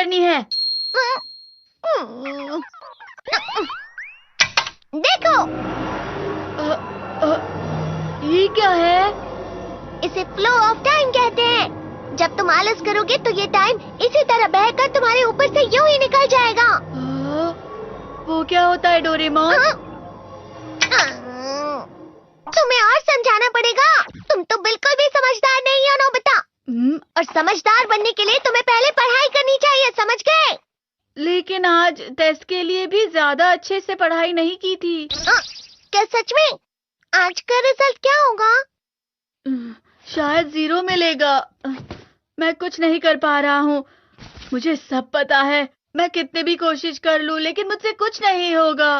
करनी है। देखो, ये क्या है? इसे फ्लो ऑफ टाइम कहते हैं। जब तुम आलस करोगे तो ये टाइम इसी तरह बहकर तुम्हारे ऊपर से यूं ही निकल जाएगा। वो क्या होता है डोरेमोन? तुम्हें और समझाना पड़ेगा। तुम तो बिल्कुल भी समझदार नहीं हो नोबिता। और समझदार बनने के लिए तुम्हें पहले पढ़ाई करनी चाहिए, समझ गए? लेकिन आज टेस्ट के लिए भी ज्यादा अच्छे से पढ़ाई नहीं की थी। क्या सच में? आज का रिजल्ट क्या होगा? शायद 0 मिलेगा। मैं कुछ नहीं कर पा रहा हूँ। मुझे सब पता है। मैं कितने भी कोशिश कर लूँ लेकिन मुझसे कुछ नहीं होगा।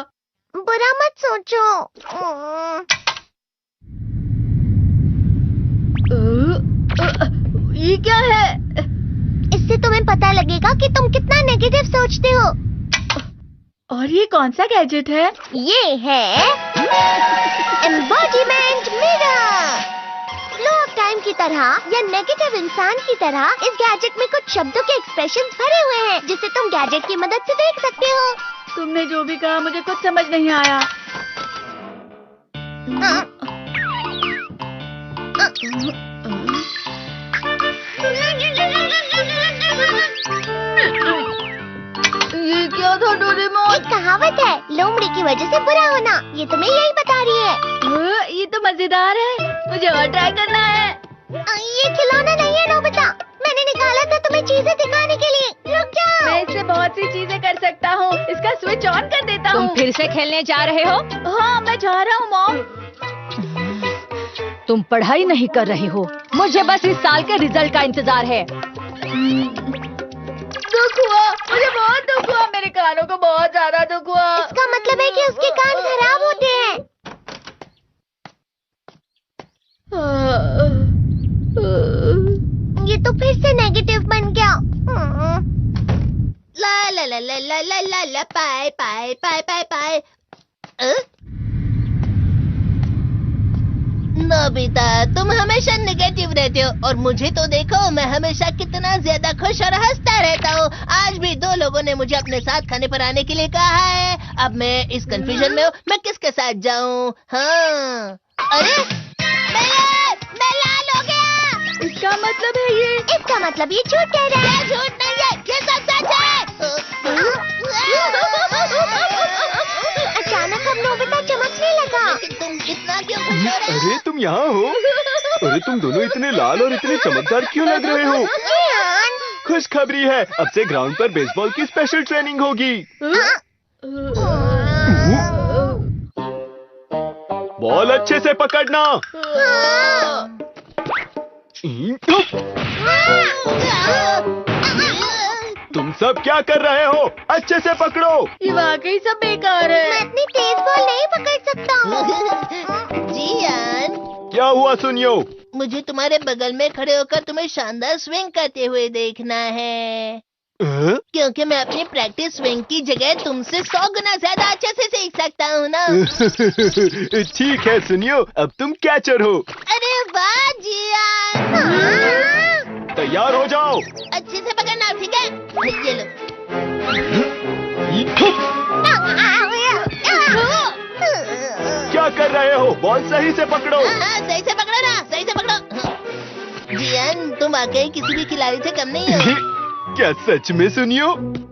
बुरा मत सोचो। ये क्या है? इससे तुम्हें पता लगेगा कि तुम कितना नेगेटिव सोचते हो। और ये कौन सा गैजेट है? ये है embodiment mirror. Flow of time की तरह या नेगेटिव इंसान की तरह इस गैजेट में कुछ शब्दों के एक्सप्रेशंस भरे हुए हैं जिसे तुम गैजेट की मदद से देख सकते हो। तुमने जो भी कहा मुझे कुछ समझ नहीं आया। ये क्या था डोरेमोन? एक कहावत है, लोमड़ी की वजह से बुरा होना। ये तुम्हें यही बता रही है। ये तो मजेदार है। मुझे और ट्राई करना है। ये खिलौना नहीं है नोबिता। मैंने निकाला था तुम्हें चीजें दिखाने के लिए। रुक जाओ। मैं इससे बहुत सी चीजें कर सकता हूँ। इसका स्विच ऑन कर देता हूँ। तुम फिर से खेलने जा रहे हो? हाँ, मैं जा रहा हूँ मॉम। तुम पढ़ाई नहीं कर रही हो। मुझे बस इस साल के रिजल्ट का इंतजार है। दुख हुआ, मुझे बहुत दुख हुआ। मेरे कानों को बहुत ज्यादा दुख हुआ। इसका मतलब है कि उसके कान खराब होते हैं। ये तो फिर से नेगेटिव बन गया। ला ला ला ला ला ला ला ला पाए पाए पाए पाए पाए। नोबिता, तुम हमेशा नेगेटिव रहते हो और मुझे तो देखो, मैं हमेशा कितना ज्यादा खुश और हंसता रहता हूँ। आज भी 2 लोगों ने मुझे अपने साथ खाने पर आने के लिए कहा है। अब मैं इस कंफ्यूजन में हूँ, मैं किसके साथ जाऊँ? हाँ, अरे मैं लाल हो गया। इसका मतलब है ये? इसका मतलब ये झूठ कह रहा है। झूठ नहीं है, ये सब सच है। अचानक अब नोबिता चमकने लगा। तुम इतना क्यों खुश हो रहे हो? अरे तुम यहाँ हो? अरे तुम दोनों इतने लाल और इतने चमकदार क्यों लग रहे हो? खुशखबरी है, अब से ग्राउंड पर बेसबॉल की स्पेशल ट्रेनिंग होगी। बॉल अच्छे से पकड़ना। तुम सब क्या कर रहे हो? अच्छे से पकड़ो। ये वाकई सब बेकार है। मैं इतनी तेज बॉल नहीं पकड़ सकता हूँ। जियान, क्या हुआ सुनियो? मुझे तुम्हारे बगल में खड़े होकर तुम्हें शानदार स्विंग करते हुए देखना है। क्योंकि मैं अपनी प्रैक्टिस स्विंग की जगह तुमसे 100 गुना ज्यादा अच्छे से सीख सकता हूँ ना। ठीक है सुनियो, अब तुम कैचर हो। अरे वाह जियान। तैयार हो जाओ। अच्छे से पकड़ना, ठीक है? ये लो। क्या कर रहे हो? बॉल सही से पकड़ो। सही से पकड़ो ना, सही से पकड़ो। जियान, तुम वाकई किसी भी खिलाड़ी से कम नहीं हो। क्या सच में सुनियो?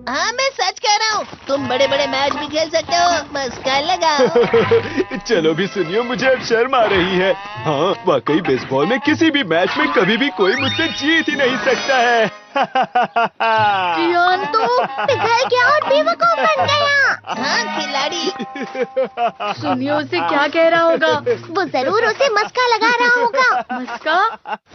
हाँ, मैं सच कह रहा हूँ। तुम बड़े बड़े मैच भी खेल सकते हो। मस्का लगाओ। चलो भी सुनियो, मुझे अब शर्म आ रही है। हाँ, वाकई बेसबॉल में किसी भी मैच में कभी भी कोई मुझसे जीत ही नहीं सकता है। जियान तो पिघल गया और बेवकूफ बन गया। हाँ, खिलाड़ी। सुनियो उसे क्या कह रहा होगा? वो जरूर उसे मस्का लगा रहा होगा। मस्का?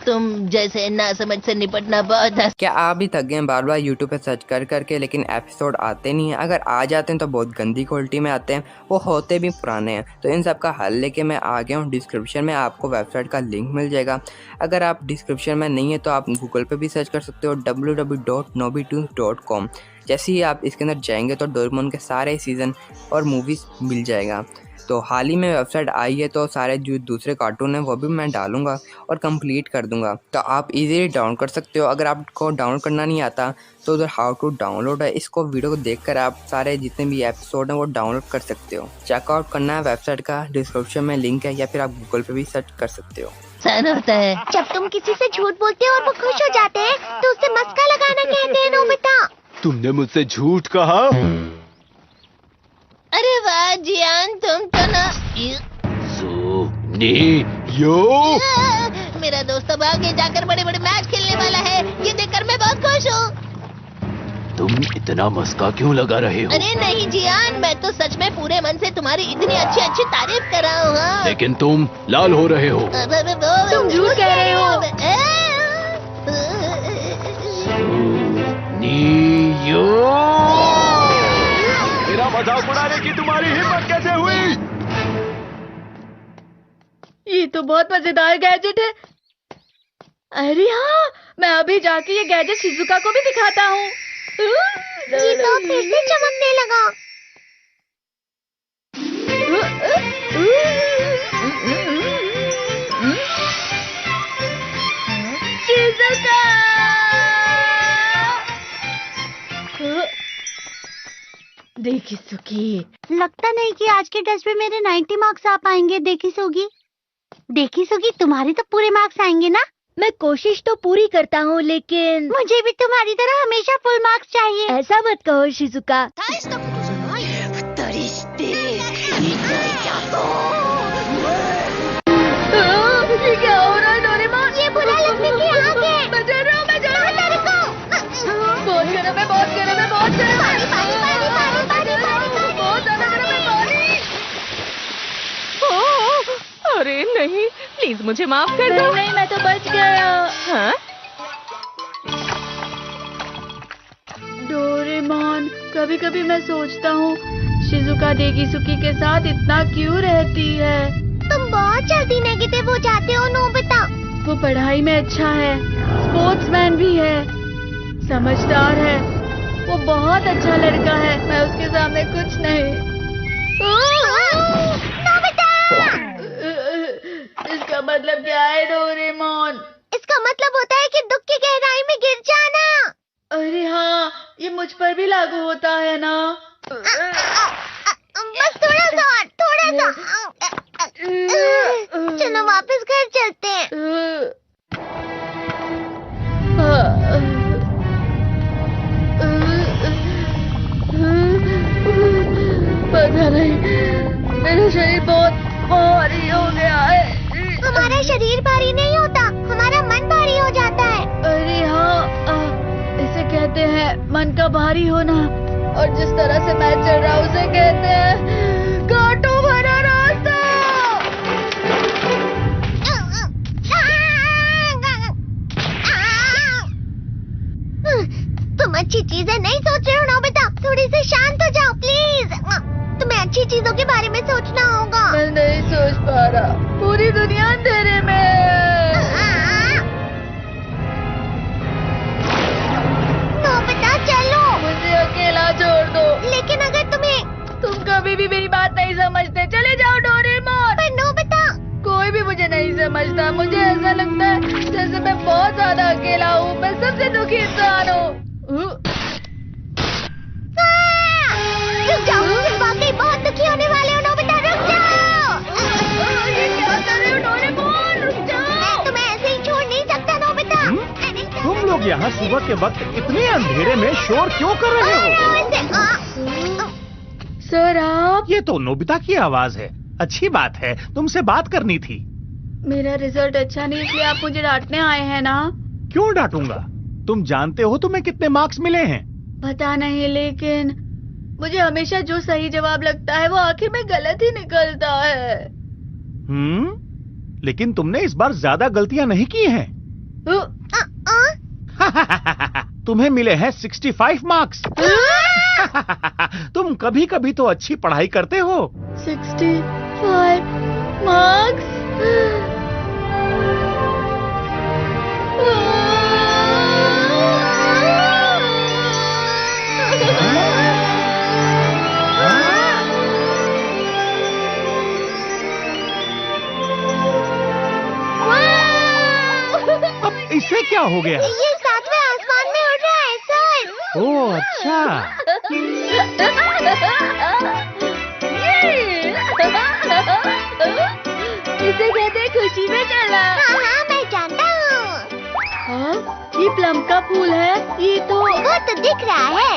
तुम जैसे नासमझ से निपटना बहुत क्या आप भी थक गए बार बार यूट्यूब पे सर्च कर करके, लेकिन एपिसोड आते नहीं हैं? अगर आ जाते हैं तो बहुत गंदी क्वालिटी में आते हैं, वो होते भी पुराने हैं। तो इन सब का हल लेके मैं आ गया हूँ। डिस्क्रिप्शन में आपको वेबसाइट का लिंक मिल जाएगा। अगर आप डिस्क्रिप्शन में नहीं है तो आप गूगल पे भी सर्च कर सकते हो www.nobitunes.com। जैसे ही आप इसके अंदर जाएंगे तो डोरेमोन के सारे सीज़न और मूवीज़ मिल जाएगा। तो हाल ही में वेबसाइट आई है, तो सारे जो दूसरे कार्टून हैं वो भी मैं डालूंगा और कंप्लीट कर दूंगा, तो आप इजीली डाउनलोड कर सकते हो। अगर आपको डाउनलोड करना नहीं आता तो उधर हाउ टू डाउनलोड है, इसको वीडियो को देखकर आप सारे जितने भी एपिसोड हैं वो डाउनलोड कर सकते हो। चेकआउट करना है वेबसाइट का, डिस्क्रिप्शन में लिंक है, या फिर आप गूगल पे भी सर्च कर सकते हो। सन होता है। जब तुम किसी से झूठ बोलते हो और वो खुश हो जाते हैं तो उससे मस्का लगाना कहते हैं नोबिता। तुमने मुझसे झूठ कहा? अरे वाह जियान, तुम तो ना यो मेरा दोस्त अब आगे जाकर बड़े बड़े मैच खेलने वाला है, ये देखकर मैं बहुत खुश हूँ। तुम इतना मस्का क्यों लगा रहे हो? अरे नहीं जियान, मैं तो सच में पूरे मन से तुम्हारी इतनी अच्छी अच्छी तारीफ कर रहा हूँ। हाँ। लेकिन तुम लाल हो रहे हो। तुम झूठ कह रहे हो। नियो, मेरा मजाक उड़ाने की तुम्हारी हिम्मत कैसे हुई? ये तो बहुत मजेदार गैजेट है। अरे हाँ, मैं अभी जाके ये गैजेट शिजुका को भी दिखाता हूँ। ये तो फिर से चमकने लगा। शिजुका! देखी सुखी, लगता नहीं कि आज के टेस्ट में मेरे 90 मार्क्स आ पाएंगे। देखी सुगी, तुम्हारे तो पूरे मार्क्स आएंगे ना? मैं कोशिश तो पूरी करता हूँ, लेकिन मुझे भी तुम्हारी तरह हमेशा फुल मार्क्स चाहिए। ऐसा मत कहो शिजुका। ये क्या हो रहा है डोरेमोन? ये बुरा लगने की आग है। मैं डर रहा हूँ, मैं डर रहा हूँ। बहुत गर्म है, बहुत गर्म है, बहुत गर्म है। बहुत ज्यादा गर्म है पानी। अरे नहीं, प्लीज मुझे माफ कर दो। नहीं, मैं तो बच गया। हाँ? डोरेमोन, कभी कभी मैं सोचता हूँ शिजुका डेगिसुकी के साथ इतना क्यों रहती है। तुम बहुत जल्दी नेगेटिव हो जाते हो नोबिता। वो पढ़ाई में अच्छा है, स्पोर्ट्समैन भी है, समझदार है, वो बहुत अच्छा लड़का है। मैं उसके सामने कुछ नहीं। नोबिता! इसका मतलब क्या है डोरेमोन? इसका मतलब होता है कि दुख की गहराई में गिर जाना। अरे हाँ, ये मुझ पर भी लागू होता है ना। बस थोड़ा सा और, थोड़ा सा। चलो वापस घर चलते हैं। पता नहीं, मेरा शरीर बहुत भारी हो गया है। हमारा शरीर भारी नहीं होता, हमारा मन भारी हो जाता है। अरे हाँ, इसे कहते हैं मन का भारी होना। और जिस तरह से मैं चल रहा हूँ उसे कहते हैं कांटों भरा रास्ता। तुम अच्छी चीजें नहीं सोच रहे हो नोबिता, थोड़ी सी शांत हो जाओ प्लीज। तुम्हें अच्छी चीजों के बारे में सोचना होगा। मैं नहीं सोच पा रहा, पूरी दुनिया अंधेरे में है। नोबिता चलो। मुझे अकेला छोड़ दो। लेकिन अगर तुम कभी भी मेरी बात नहीं समझते। चले जाओ डोरेमोन। पर नोबिता, कोई भी मुझे नहीं समझता। मुझे ऐसा लगता है जैसे मैं बहुत ज्यादा अकेला हूँ। मैं सबसे दुखी इंसान हूँ। रुक जाओ, तुम वाकई बहुत दुखी होने वाले हो नोबिता, रुक जाओ। ये क्या कर रहे हो डोरेमोन? रुक जाओ। मैं तुम्हें ऐसे ही छोड़ नहीं सकता नोबिता। तुम लोग यहाँ सुबह के वक्त इतने अंधेरे में शोर क्यों कर रहे हो? सर आप? ये तो नोबिता की आवाज है। अच्छी बात है, तुमसे बात करनी थी। मेरा रिजल्ट अच्छा नहीं, इसलिए आप मुझे डांटने आए हैं ना? क्यों डांटूंगा? तुम जानते हो तुम्हें कितने मार्क्स मिले हैं? पता नहीं, लेकिन मुझे हमेशा जो सही जवाब लगता है वो आखिर में गलत ही निकलता है। लेकिन तुमने इस बार ज्यादा गलतियां नहीं की हैं। तुम्हें मिले हैं 65 मार्क्स। तुम कभी कभी तो अच्छी पढ़ाई करते हो। 65 मार्क्स? इसे क्या हो गया? ये 7वें आसमान में उड़ रहा है सर। ओह अच्छा। इसे कहते हैं खुशी में चला। हाँ मैं जानता हूँ। हाँ, ये प्लम का फूल है। ये तो वो तो दिख रहा है।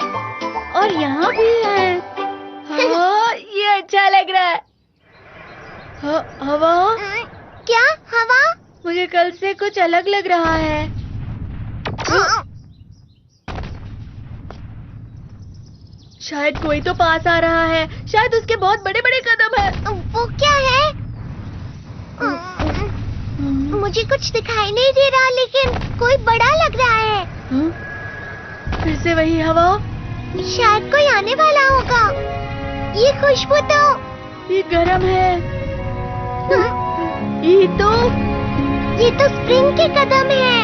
और यहाँ भी है। हाँ, ये अच्छा लग रहा है। हवा? क्या हवा? मुझे कल से कुछ अलग लग रहा है। शायद कोई तो पास आ रहा है। शायद उसके बहुत बड़े बड़े कदम हैं। वो क्या है? मुझे कुछ दिखाई नहीं दे रहा, लेकिन कोई बड़ा लग रहा है। फिर से वही हवा। शायद कोई आने वाला होगा। ये खुशबू तो ये गरम है। ये तो स्प्रिंग के कदम है।